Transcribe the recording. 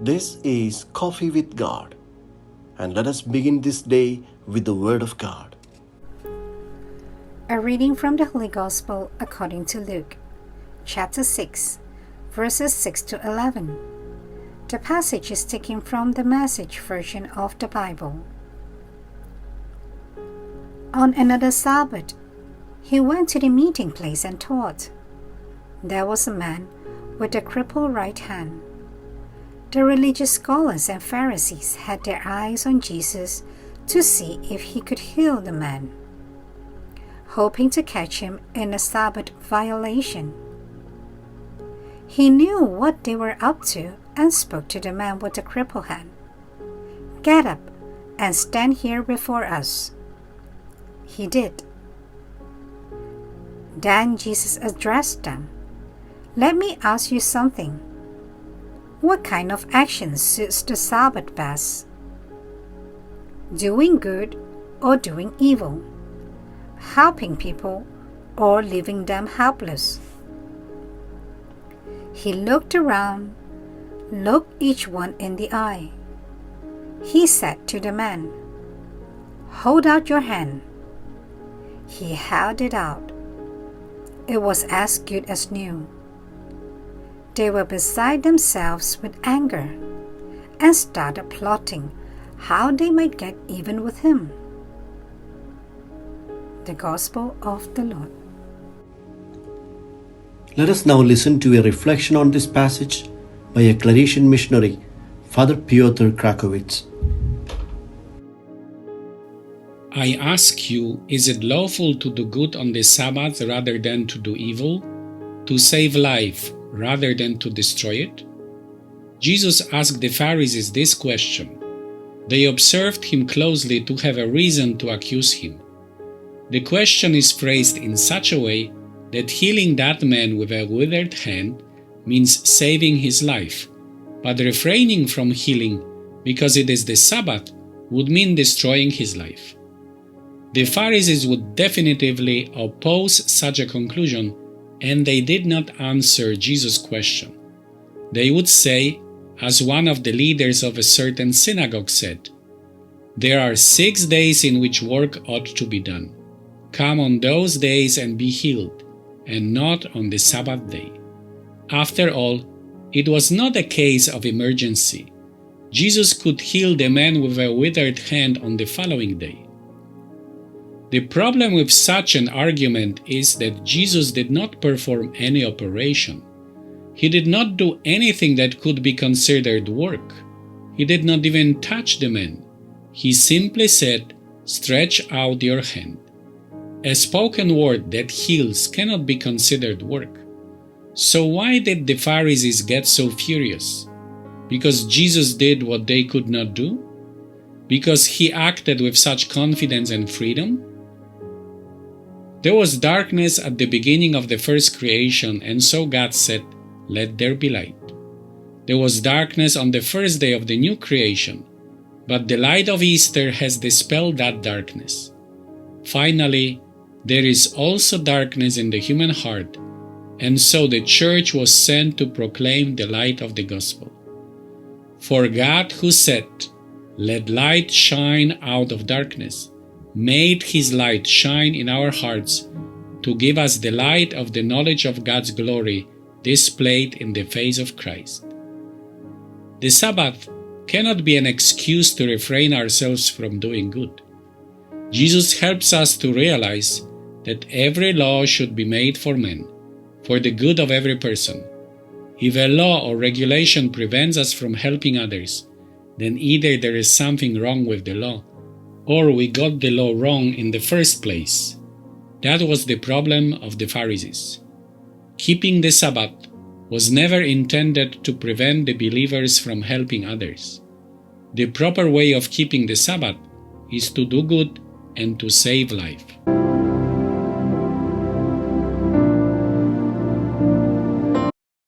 This is Coffee with God, and let us begin this day with the Word of God. A reading from the Holy Gospel according to Luke, chapter 6, verses 6 to 11. The passage is taken from the Message version of the Bible. On another Sabbath, he went to the meeting place and taught. There was a man with a crippled right hand. The religious scholars and Pharisees had their eyes on Jesus to see if he could heal the man, hoping to catch him in a Sabbath violation. He knew what they were up to and spoke to the man with the crippled hand. "Get up and stand here before us." He did. Then Jesus addressed them. "Let me ask you something. What kind of action suits the Sabbath best? Doing good or doing evil? Helping people or leaving them helpless?" He looked around, looked each one in the eye. He said to the man, "Hold out your hand." He held it out. It was as good as new. They were beside themselves with anger and started plotting how they might get even with him. The Gospel of the Lord. Let us now listen to a reflection on this passage by a Claretian missionary, Father Piotr Krakowicz. I ask you, is it lawful to do good on the Sabbath rather than to do evil? To save life rather than to destroy it? Jesus asked the Pharisees this question. They observed him closely to have a reason to accuse him. The question is phrased in such a way that healing that man with a withered hand means saving his life, but refraining from healing because it is the Sabbath would mean destroying his life. The Pharisees would definitively oppose such a conclusion, and they did not answer Jesus' question. They would say, as one of the leaders of a certain synagogue said, "There are 6 days in which work ought to be done. Come on those days and be healed, and not on the Sabbath day." After all, it was not a case of emergency. Jesus could heal the man with a withered hand on the following day. The problem with such an argument is that Jesus did not perform any operation. He did not do anything that could be considered work. He did not even touch the man. He simply said, "Stretch out your hand." A spoken word that heals cannot be considered work. So why did the Pharisees get so furious? Because Jesus did what they could not do? Because he acted with such confidence and freedom? There was darkness at the beginning of the first creation, and so God said, "Let there be light." There was darkness on the first day of the new creation, but the light of Easter has dispelled that darkness. Finally, there is also darkness in the human heart, and so the church was sent to proclaim the light of the gospel. For God, who said, "Let light shine out of darkness," made his light shine in our hearts to give us the light of the knowledge of God's glory displayed in the face of Christ. The Sabbath cannot be an excuse to refrain ourselves from doing good. Jesus helps us to realize that every law should be made for men, for the good of every person. If a law or regulation prevents us from helping others, then either there is something wrong with the law, or we got the law wrong in the first place. That was the problem of the Pharisees. Keeping the Sabbath was never intended to prevent the believers from helping others. The proper way of keeping the Sabbath is to do good and to save life.